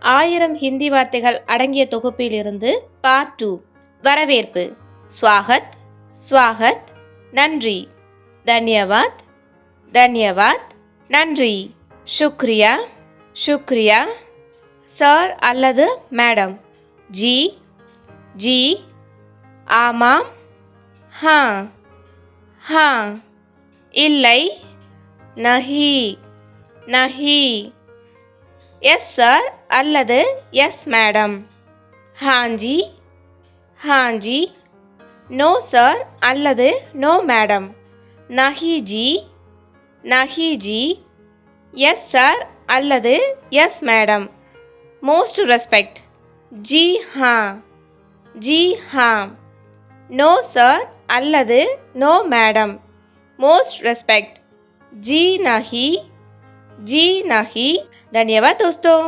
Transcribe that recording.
1000 ஹிந்தி வார்த்தைகள் அடங்கிய தொகுப்பிலிருந்து பார்ட் 2. வரவேற்பு. ஸ்வாகத், ஸ்வாகத், நன்றி. தன்யவாத், தன்யவாத், நன்றி. शुक्रिया, शुक्रिया. சார் அல்லது மேடம். G, G. ஆமாம், ஹா, ஹா. இல்லை, நஹி, நஹி. எஸ் சார் அல்லது எஸ் மேடம். ஹாஞ்சி, ஹாஞ்சி. நோ சார் அல்லது நோ மேடம். நஹி ஜி, நஹி ஜி. எஸ் சார் அல்லது எஸ் மேடம். Most respect. ஜி ஹா, ஜி ஹா. நோ சார் அல்லது நோ மேடம். Most respect. जी नहीं, जी नहीं. धन्यवाद दोस्तों.